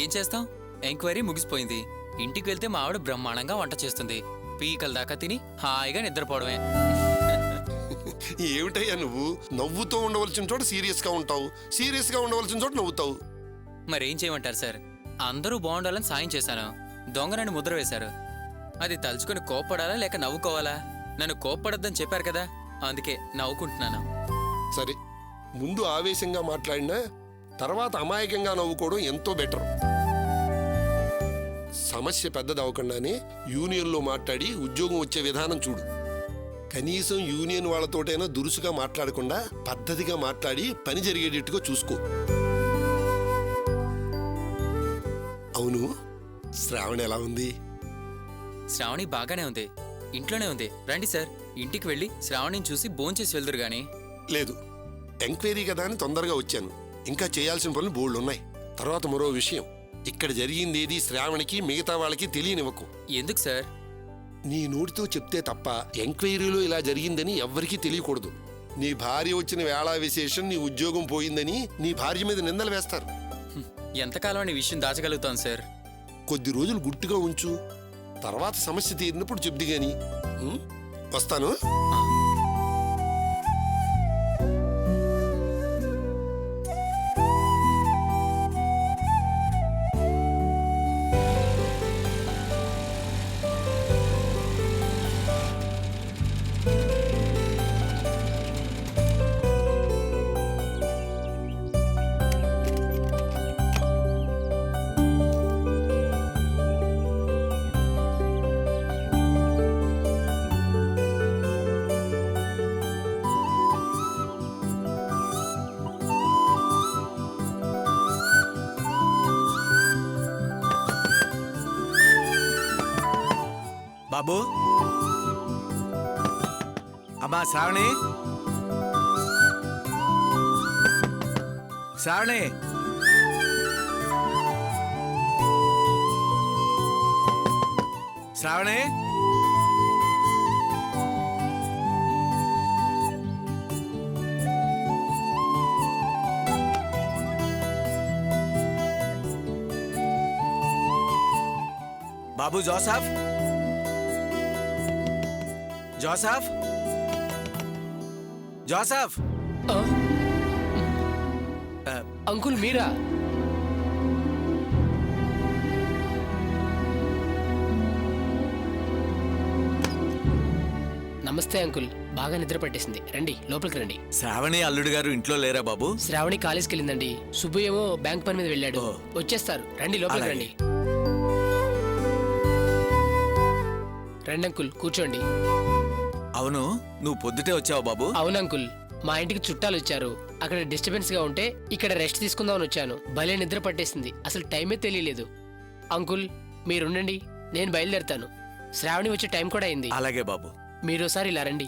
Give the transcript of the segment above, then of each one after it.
ఏం చేస్తాం, ఎంక్వైరీ ముగిసిపోయింది. ఇంటికి వెళ్తే మా ఆవిడ బ్రహ్మాండంగా వంట చేస్తుంది. పీకల దాకా తిని హాయిగా నిద్రపోవడమే. ఏమిటయ్యా నువ్వు నవ్వుతూ ఉండవలసిన చోట సీరియస్గా ఉంటావు, సీరియస్గా ఉండవలసిన చోట నవ్వుతావు. మరేం చేయమంటారు సార్? అందరూ బాగుండాలని సాయం చేశాను, దొంగనని ముద్ర వేశారు. అది తలుచుకుని కోప్పడాలా లేక నవ్వుకోవాలా? నన్ను కోప్పడొద్దని చెప్పారు కదా, అందుకే నవ్వుకుంటున్నాను. సరే, ముందు ఆవేశంగా మాట్లాడినా తర్వాత అమాయకంగా నవ్వుకోవడం ఎంతో బెటర్. సమస్య పెద్దదవకుండానే యూనియన్లో మాట్లాడి ఉద్యోగం వచ్చే విధానం చూడు. కనీసం యూనియన్ వాళ్ళతోటైనా దురుసుగా మాట్లాడకుండా పద్ధతిగా మాట్లాడి పని జరిగేటట్టుగా చూసుకో. అవును, శ్రావణి ఎలా ఉంది? శ్రావణి బాగానే ఉంది, ఇంట్లోనే ఉంది. రండి సార్, ఇంటికి వెళ్ళి శ్రావణిని చూసి భోంచేసి వెళ్దురు గాని. లేదు, ఎంక్వైరీ కదా అని తొందరగా వచ్చాను. ఇంకా చేయాల్సిన పనులు బోల్డ్ ఉన్నాయి. తర్వాత మరో విషయం, ఇక్కడ జరిగింది ఏది శ్రావణికి మిగతా వాళ్ళకి తెలియనివ్వకు. ఎందుకు సార్? నీ నోటితో చెప్తే తప్ప ఎంక్వైరీలో ఇలా జరిగిందని ఎవ్వరికీ తెలియకూడదు. నీ భార్య వచ్చిన వేళా విశేషం నీ ఉద్యోగం పోయిందని నీ భార్య మీద నిందలు వేస్తారు. ఎంతకాలం అని విషయం దాచగలుగుతాం సార్? కొద్ది రోజులు గుట్టుగా ఉంచు, తర్వాత సమస్య తీరినప్పుడు చెప్ది గాని. వస్తాను. బాబు, అమ్మా శ్రావణి, శ్రావణి, శ్రావణి, బాబు జోసఫ్, జోసఫ్, జోసఫ్. అంకుల్ మీరా? నమస్తే అంకుల్, బాగా నిద్ర పట్టేసింది, రండి లోపలికి రండి. శ్రావణి అల్లుడు గారు ఇంట్లో లేరా బాబు? శ్రావణి కాలేజ్కి వెళ్ళిందండి, సుబ్బు ఏమో బ్యాంక్ పని మీద వెళ్ళాడు. వచ్చేస్తారు, రండి లోపలికి రండి. రండి అంకుల్, కూర్చోండి. అవును, నువ్వు పొద్దుటే వచ్చావు బాబు? అవును అంకుల్, మా ఇంటికి చుట్టాలు వచ్చారు. అక్కడ డిస్టర్బెన్స్ గా ఉంటే ఇక్కడ రెస్ట్ తీసుకుందామని వచ్చాను. భలే నిద్ర పట్టేసింది, అసలు టైమే తెలియలేదు. అంకుల్ మీరుండండి, నేను బయలుదేరుతాను. శ్రావణి వచ్చే టైం కూడా అయింది. అలాగే బాబు. మీరోసారి ఇలా రండి.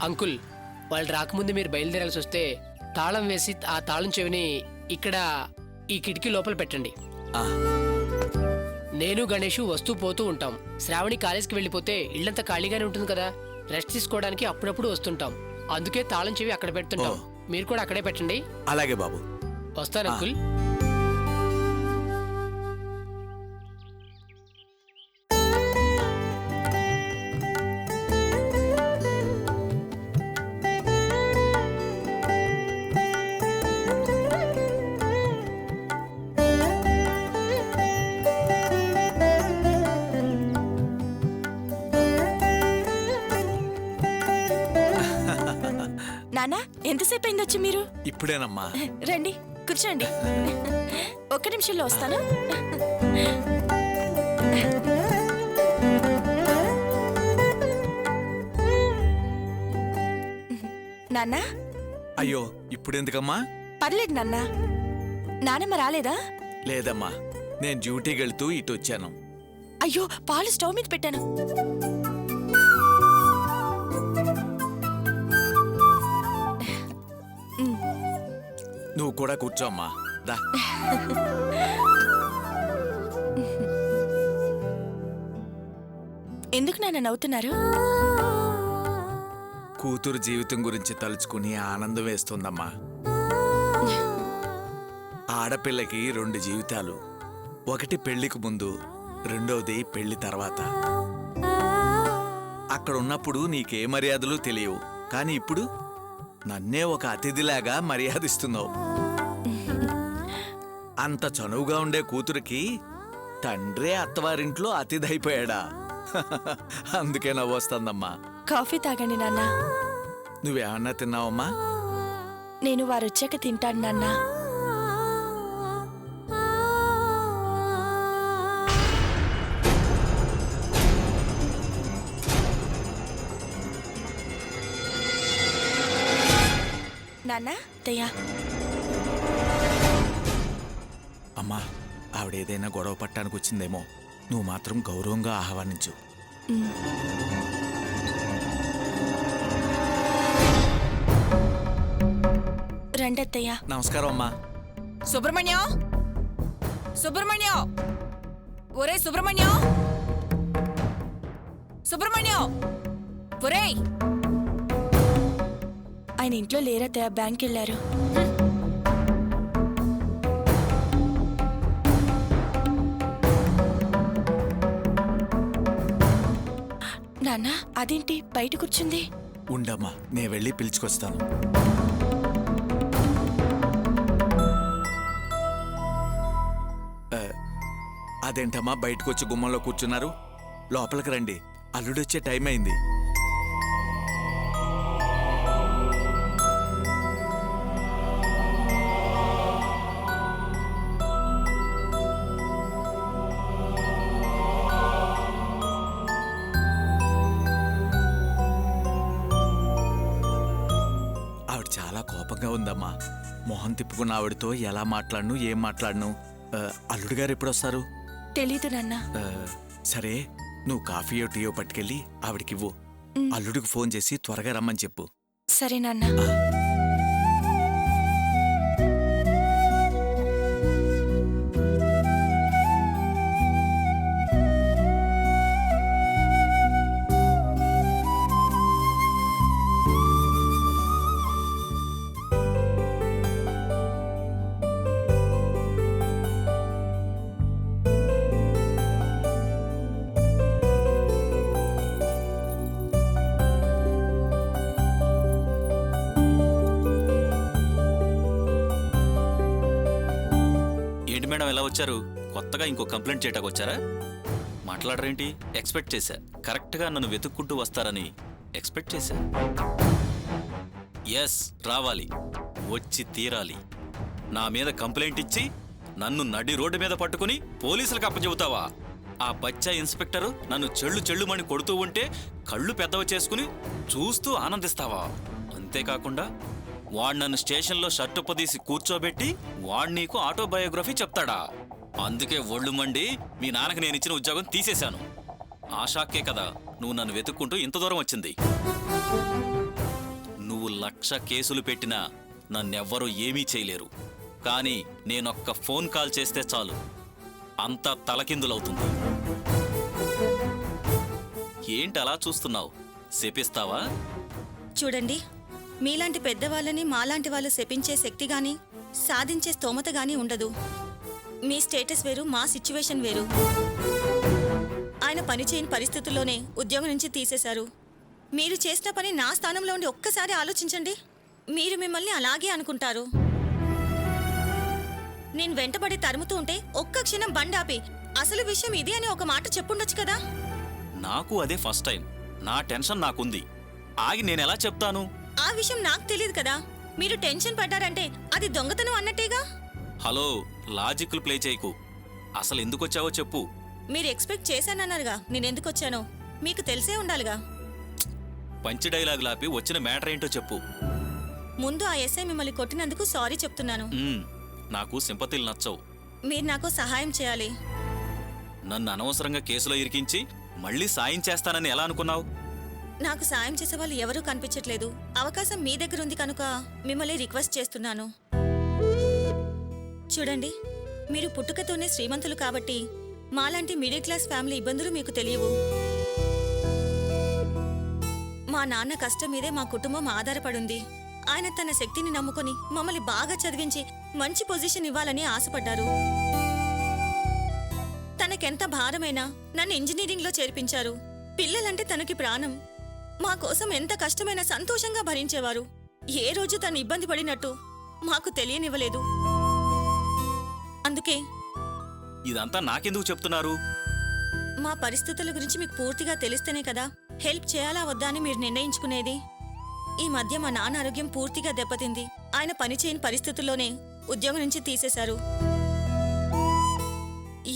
అంకుల్, వాళ్ళు రాకముందు మీరు బయలుదేరాల్సి వస్తే తాళం వేసి ఆ తాళం చెవిని ఇక్కడ ఈ కిటికీ లోపల పెట్టండి. నేను గణేషు వస్తూ పోతూ ఉంటాం. శ్రావణి కాలేజ్కి వెళ్ళిపోతే ఇల్లంతా ఖాళీగానే ఉంటుంది కదా, రెస్ట్ తీసుకోవడానికి అప్పుడప్పుడు వస్తుంటాం. అందుకే తాళం చెవి అక్కడ పెడుతుంటాం. మీరు కూడా అక్కడే పెట్టండి. అలాగే బాబు. వస్తాను అంకుల్. నానా, ఎంతసేపు అయింది వచ్చి మీరు? ఇప్పుడేనమ్మా. రండి కూర్చోండి. ఒక్క నిమిషంలో వస్తాను. నాన్నా. అయ్యో, ఇప్పుడెందుకమ్మా? పర్లేదు నాన్నా. నానమ్మ రాలేదా? లేదమ్మా, నేను డ్యూటీకి వెళ్తూ ఇటు వచ్చాను. అయ్యో, పాలు స్టవ్ మీద పెట్టాను. నువ్వు కూడా కూర్చోమ్మా. దా. ఎందుకు నాన్న నవ్వుతున్నారు? కూతురు జీవితం గురించి తలుచుకుని ఆనందం వేస్తుందమ్మా. ఆడపిల్లకి 2 జీవితాలు, ఒకటి పెళ్లికి ముందు, రెండోది పెళ్లి తర్వాత. అక్కడ ఉన్నప్పుడు నీకే మర్యాదలు తెలియవు, కానీ ఇప్పుడు నన్నే ఒక అతిథిలాగా మర్యాదిస్తున్నావు. అంత చనువుగా ఉండే కూతురికి తండ్రే అత్తవారింట్లో అతిథి అయిపోయాడా? అందుకే నవ్వొస్తుందమ్మా. కాఫీ తాగండి నాన్న. నువ్వేమన్నా తిన్నావమ్మా? నేను వారు వచ్చాక తింటాను నాన్న. నాన్న తయ్యా. అమ్మా, ఆవిడేదైనా గొడవ పట్టానికి వచ్చిందేమో. నువ్వు మాత్రం గౌరవంగా ఆహ్వానించు. రండత్తయ్యా. నమస్కారం అమ్మా. సుబ్రహ్మణ్యం, సుబ్రహ్మణ్యం, ఒరే సుబ్రహ్మణ్యం, సుబ్రహ్మణ్యం, ఒరేయ్. ఆయన ఇంట్లో లేరత్తయ్య, బ్యాంక్ వెళ్ళారు. నాన్న అదేంటి బయట కూర్చుంది? ఉండమ్మా, నే వెళ్ళి పిలుచుకొస్తాను. అదేంటమ్మా బయటకొచ్చి గుమ్మంలో కూర్చున్నారు? లోపలికి రండి, అల్లుడొచ్చే టైం అయింది. ఆవిడ చాలా కోపంగా ఉందమ్మా. మొహం తిప్పుకున్న ఆవిడతో ఎలా మాట్లాడను, ఏం మాట్లాడను. అల్లుడు గారు ఎప్పుడొస్తారు? తెలీదు నాన్న. సరే, నువ్వు కాఫీయో టీయో పట్టుకెళ్ళి ఆవిడకివ్వు. అల్లుడికి ఫోన్ చేసి త్వరగా రమ్మని చెప్పు. సరే నాన్న. మేడం ఎలా వచ్చారు? కొత్తగా ఇంకో కంప్లైంట్ చేయటానికి వచ్చారా? మాట్లాడరేంటి? ఎక్స్పెక్ట్ చేశా. కరెక్ట్గా నన్ను వెతుక్కుంటూ వస్తారని ఎక్స్పెక్ట్ చేశా. ఎస్, రావాలి, వచ్చి తీరాలి. నా మీద కంప్లైంట్ ఇచ్చి నన్ను నడి రోడ్డు మీద పట్టుకుని పోలీసులకు అప్పచెబుతావా? ఆ బచ్చా ఇన్స్పెక్టరు నన్ను చెళ్ళుమని కొడుతూ ఉంటే కళ్ళు పెద్దవి చేసుకుని చూస్తూ ఆనందిస్తావా? అంతేకాకుండా వాడు నన్ను స్టేషన్లో షర్టు పొదీసి కూర్చోబెట్టి వాడు నీకు ఆటోబయోగ్రఫీ చెప్తాడా? అందుకే ఒళ్ళు మండి మీ నాన్నకి నేను ఇచ్చిన ఉద్యోగం తీసేశాను. ఆ షాక్కే కదా నువ్వు నన్ను వెతుక్కుంటూ ఇంత దూరం వచ్చింది. నువ్వు 1,00,000 కేసులు పెట్టినా నన్నెవ్వరూ ఏమీ చేయలేరు. కానీ నేనొక్క ఫోన్ కాల్ చేస్తే చాలు, అంతా తలకిందులవుతుంది. ఏంటి అలా చూస్తున్నావు? శపిస్తావా? చూడండి, మీలాంటి పెద్దవాళ్ళని మాలాంటి వాళ్ళు శపించే శక్తి గాని సాధించే స్తోమత గాని ఉండదు. మీ స్టేటస్ వేరు, మా సిచ్యువేషన్ వేరు. ఆయన పని చేయని పరిస్థితుల్లోనే ఉద్యోగం నుంచి తీసేశారు. మీరు చేసిన పని నా స్థానంలో ఉండి ఒక్కసారి ఆలోచించండి. మీరు మిమ్మల్ని అలాగే అనుకుంటారు. నేను వెంటబడి తరుముతూ ఉంటే ఒక్క క్షణం బండాపి అసలు విషయం ఇది అని ఒక మాట చెప్పుండొచ్చు కదా. నాకు అదే ఫస్ట్ టైం. నా టెన్షన్ నాకుంది. ఆగి నేనెలా చెప్తాను? ఆ విషయం నాకు తెలియదు కదా. మీరు టెన్షన్ పడ్డారంటే అది దొంగతనం అన్నట్టేగా. హలో, లాజిక్లు ప్లే చేయకు. అసలు ఎందుకు వచ్చావో చెప్పు. మీరు ఎక్స్పెక్ట్ చేశానన్నారుగా నేనెందుకు వచ్చానో. మీకు తెలిసే ఉండాలిగా. పంచి డైలాగులాపి వచ్చిన మ్యాటర్ ఏంటో చెప్పు. ముందు ఆ ఎస్ఐ మిమ్మల్ని కొట్టినందుకు సారీ చెప్తున్నాను. నాకు సింపతిలు నచ్చవు. మీరు నాకు సహాయం చేయాలి. నన్ను అనవసరంగా కేసులో ఇరికించి మళ్ళీ సాయం చేస్తానని ఎలా అనుకున్నావు? నాకు సాయం చేసే వాళ్ళు ఎవరూ కనిపించట్లేదు. అవకాశం మీ దగ్గర ఉంది కనుక మిమ్మల్ని రిక్వెస్ట్ చేస్తున్నాను. చూడండి, మీరు పుట్టుకతోనే శ్రీమంతులు కాబట్టి మాలాంటి మిడిల్ క్లాస్ ఫ్యామిలీ ఇబ్బందులు మీకు తెలియవు. మా మా నాన్న కష్టం మీదే మా కుటుంబం ఆధారపడుంది. ఆయన తన శక్తిని నమ్ముకొని మమ్మల్ని బాగా చదివించి మంచి పొజిషన్ ఇవ్వాలని ఆశపడ్డారు. తనకెంత భారమైనా నన్ను ఇంజనీరింగ్లో చేర్పించారు. పిల్లలంటే తనకి ప్రాణం. మా కోసం ఎంత కష్టమైనా సంతోషంగా భరించేవారు. ఏ రోజు తను ఇబ్బంది పడినట్టు మాకు తెలియనివ్వలేదు. అందుకే ఇదంతా నాకెందుకు చెప్తున్నారు? మా పరిస్థితుల గురించి మీకు పూర్తిగా తెలిస్తేనే కదా హెల్ప్ చేయాలా వద్దా అని మీరు నిర్ణయించుకునేది. ఈ మధ్య మా నాన్న ఆరోగ్యం పూర్తిగా దెబ్బతింది. ఆయన పనిచేయని పరిస్థితుల్లోనే ఉద్యోగం నుంచి తీసేశారు.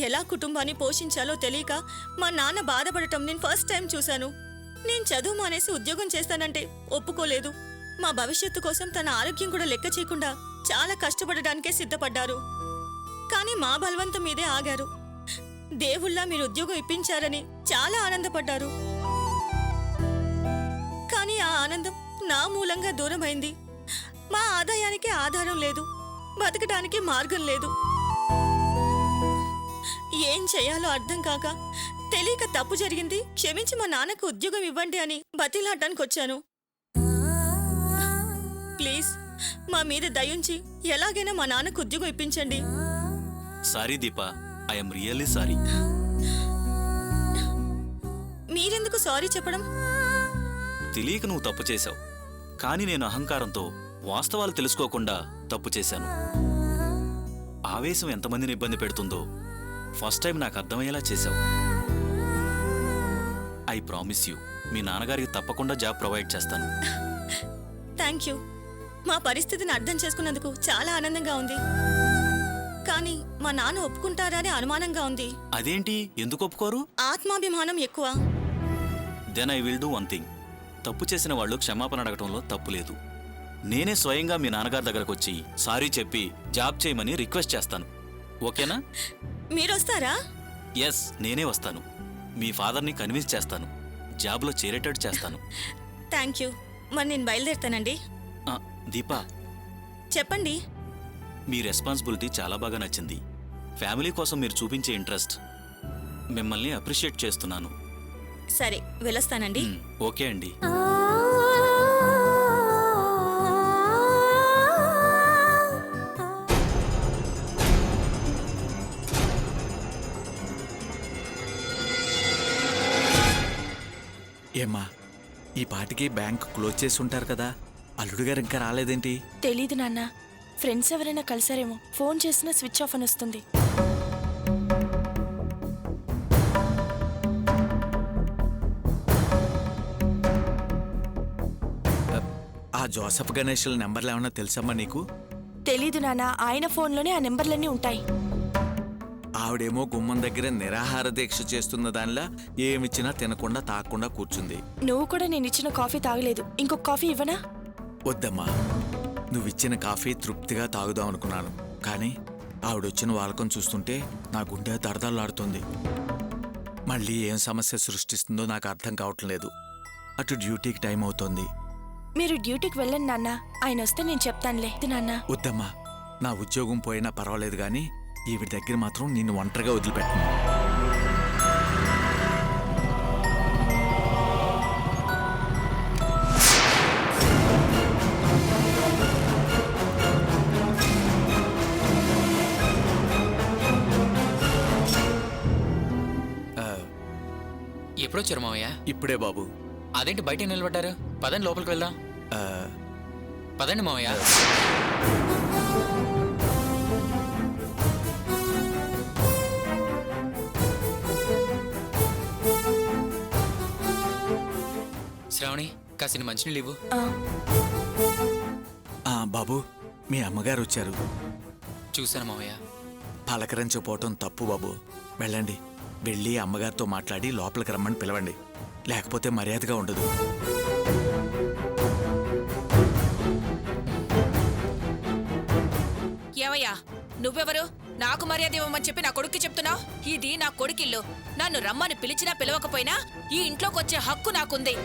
ఎలా కుటుంబాన్ని పోషించాలో తెలియక మా నాన్న బాధపడటం నేను ఫస్ట్ టైం చూశాను. నేను చదువు మానేసి ఉద్యోగం చేస్తానంటే ఒప్పుకోలేదు. మా భవిష్యత్తు కోసం తన ఆరోగ్యం కూడా లెక్క చేయకుండా చాలా కష్టపడడానికే సిద్ధపడ్డారు. కానీ మా బలవంతం మీదే ఆగారు. దేవుళ్ళ మీరు ఉద్యోగం ఇప్పించారని చాలా ఆనందపడ్డారు. కానీ ఆ ఆనందం నా మూలంగా దూరమైంది. మా ఆదాయానికి ఆధారం లేదు, బతకడానికి మార్గం లేదు. ఏం చేయాలో అర్థం కాక తెలియక తప్పు జరిగింది, క్షమించి మా నాన్నకు ఉద్యోగం ఇవ్వండి అని బతిలాడడానికి వచ్చాను. ప్లీజ్ మా మీద దయుంచి ఎలాగైనా మా నాన్నకు ఉద్యోగం ఇప్పించండి. Sorry Deepa, I'm really sorry. మీరెందుకు సారీ చెప్పడం? తెలియక నువ్వు తప్పు చేశావు. కానీ నేను అహంకారంతో వాస్తవాలు తెలుసుకోకుండా తప్పు చేశాను. ఆవేశం ఎంతమందిని ఇబ్బంది పెడుతుందో ఫస్ట్ టైం నాకు అర్థమయ్యేలా చేశావు. ఐ ప్రామిస్ యూ, మీ నాన్నగారికి తప్పకుండా జాబ్ ప్రొవైడ్ చేస్తాను. Thank you. మా పరిస్థితిని అర్థం చేసుకున్నందుకు చాలా ఆనందంగా ఉంది. కానీ మా నాన్న ఒప్పుకుంటారా అని అనుమానంగా ఉంది. అదేంటి, ఎందుకు ఒప్పుకోరు? ఆత్మాభిమానం ఎక్కువ. Then I will do one thing. తప్పు చేసిన వాళ్ళు క్షమాపణ అడగటంలో తప్పు లేదు. నేనే స్వయంగా మీ నాన్నగారి దగ్గరకు వచ్చి సారీ చెప్పి జాబ్ చేయమని రిక్వెస్ట్ చేస్తాను. ఓకేనా? మీరొస్తారా? ఎస్, నేనే వస్తాను. మీ ఫాదర్ని కన్విన్స్ చేస్తాను, జాబ్లో చేరేటట్టు చేస్తాను. Thank you. మరి నేను బయలుదేరుతానండి. దీపా, చెప్పండి. మీ రెస్పాన్సిబిలిటీ చాలా బాగా నచ్చింది. ఫ్యామిలీ కోసం మీరు చూపించే ఇంట్రెస్ట్, మిమ్మల్ని అప్రిషియేట్ చేస్తున్నాను. సరే, వెళ్ళొస్తానండి. ఓకే అండి. ఏమ్మా, ఈ పాటికి బ్యాంక్ క్లోజ్ చేసి ఉంటారు కదా, అల్లుడు గారు ఇంకా రాలేదేంటి? తెలీదు నాన్న. ఫ్రెండ్స్ ఎవరైనా కలిసారేమో. ఫోన్ చేసినా స్విచ్ ఆఫ్ అని వస్తుంది. ఆ జోసఫ్ గణేష్ల నెంబర్లు ఏమన్నా తెలుసమ్మా నీకు? తెలీదు నాన్న. ఆయన ఫోన్లోనే ఆ నెంబర్లన్నీ ఉంటాయి. ఆవిడేమో గుమ్మం దగ్గర నిరాహార దీక్ష చేస్తున్న దానిలా ఏమిచ్చినా తినకుండా తాగకుండా కూర్చుంది. నువ్వు కూడా నేను ఇచ్చిన కాఫీ తాగలేదు. ఇంకొక కాఫీ ఇవ్వనా? వద్దమ్మా, నువ్విచ్చిన కాఫీ తృప్తిగా తాగుదాం అనుకున్నాను. కానీ ఆవిడొచ్చిన వాలకం చూస్తుంటే నా గుండె దడదల్లాడుతుంది. మళ్ళీ ఏం సమస్య సృష్టిస్తుందో నాకు అర్థం కావటం లేదు. అటు డ్యూటీకి టైం అవుతోంది. మీరు డ్యూటీకి వెళ్ళండి నాన్న. ఆయన వస్తే నేను చెప్తానులే. నాన్న వద్దమ్మా, నా ఉద్యోగం పోయినా పర్వాలేదు కానీ ఈవిడ దగ్గర మాత్రం నిన్ను ఒంటరిగా వదిలిపెట్టను. ఎప్పుడొచ్చారు మావయ్య? ఇప్పుడే బాబు. అదేంటి బయట నిలబడ్డారు? పదండి లోపలికి వెళ్దాం. పదండి మావయ్య. శ్రావణి, కాసిన మంచినీళ్ళు ఇవ్వు. బాబు, మీ అమ్మగారు వచ్చారు. చూశాను మావయ్య. పలకరించకపోవటం తప్పు బాబు. వెళ్ళండి, వెళ్ళి అమ్మగారితో మాట్లాడి లోపలికి రమ్మని పిలవండి. లేకపోతే మర్యాదగా ఉండదు. ఏమయ్యా, నువ్వెవరు? నాకు మర్యాద ఇవ్వమని చెప్పి నా కొడుక్కి చెప్తున్నావు? ఇది నా కొడుకిల్లు. నన్ను రమ్మని పిలిచినా పిలవకపోయినా ఈ ఇంట్లోకి వచ్చే హక్కు నాకుంది.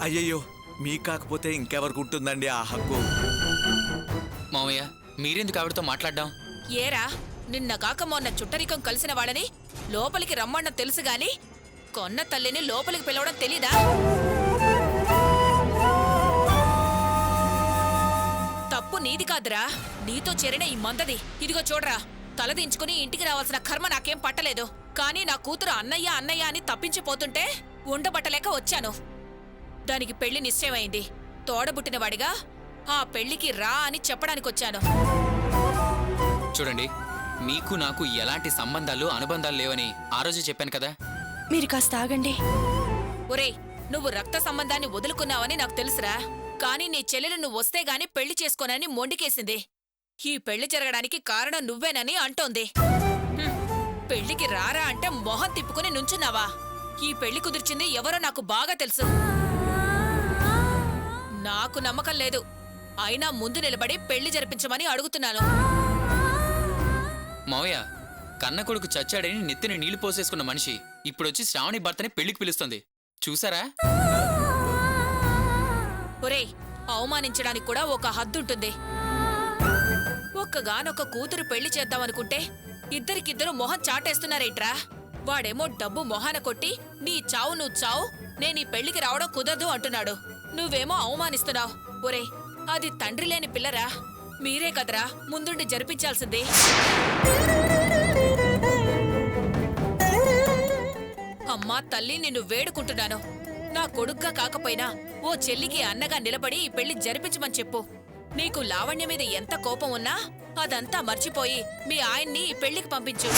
అయ్యయ్యో, మీకు కాకపోతే ఇంకెవరికి ఉంటుందండి ఆ హక్కు? మావయ్య, మీరెందుకు ఆవిడతో మాట్లాడ్డాం? ఏరా, నిన్న కాక మొన్న చుట్టరికం కలిసిన వాళ్ళని లోపలికి రమ్మన్న తెలుసు గాని కొన్న తల్లిని లోపలికి పిలవడం తెలీదా? తప్పు నీది కాదురా, నీతో చేరిన ఈ మందది. ఇదిగో చూడరా, తలదించుకుని ఇంటికి రావాల్సిన కర్మ నాకేం పట్టలేదు. కానీ నా కూతురు అన్నయ్య అన్నయ్య అని తప్పించిపోతుంటే ఉండబట్టలేక వచ్చాను. దానికి పెళ్లి నిశ్చయమైంది. తోడబుట్టినవాడిగా ఆ పెళ్లికి రా అని చెప్పడానికొచ్చాను. చూడండి, మీకు నాకు ఎలాంటి సంబంధాలు అనుబంధాలు లేవని ఆ రోజు చెప్పాను కదా. మీరు కాస్త ఆగండి. ఒరేయ్, నువ్వు రక్త సంబంధాన్ని వదులుకున్నావని నాకు తెలుసురా. కానీ నీ చెల్లెలు నువ్వు వస్తే గాని పెళ్లి చేసుకోనని మొండికేసింది. ఈ పెళ్లి జరగడానికి కారణం నువ్వేనని అంటోంది. హ్మ్, పెళ్లికి రారా అంటే మొహం తిప్పుకుని నుంచున్నావా? ఈ పెళ్లి కుదిర్చింది ఎవరో నాకు బాగా తెలుసు. నాకు నమ్మకం లేదు. అయినా ముందు నిలబడి పెళ్లి జరిపించమని అడుగుతున్నాను. మావయ్య, కన్న కొడుకు చచ్చాడని నెత్తిన నీళ్లు పోసేసుకున్న మనిషి ఇప్పుడొచ్చి శ్రావణి భర్తని పెళ్లికి పిలుస్తుంది. చూసారా? ఒరేయ్, అవమానించడానికి కూడా ఒక హద్దుంటుంది. ఒక్కగానొక్క కూతురు పెళ్లి చేద్దామనుకుంటే ఇద్దరికిద్దరు మొహం చాటేస్తున్నారేంట్రా? వాడేమో డబ్బు మొహాన కొట్టి నీ చావు నువ్వు చావు, నేను ఈ పెళ్లికి రావడం కుదరదు అంటున్నాడు. నువ్వేమో అవమానిస్తున్నావు. ఒరేయ్, అది తండ్రి లేని పిల్లరా. మీరే కదరా ముందుండి జరిపించాల్సింది. అమ్మా తల్లి, నిన్ను వేడుకుంటున్నాను. నా కొడుగ్గా కాకపోయినా ఓ చెల్లికి అన్నగా నిలబడి ఈ పెళ్లి జరిపించమని చెప్పు. నీకు లావణ్య మీద ఎంత కోపం ఉన్నా అదంతా మర్చిపోయి మీ ఆయన్ని ఈ పెళ్లికి పంపించు.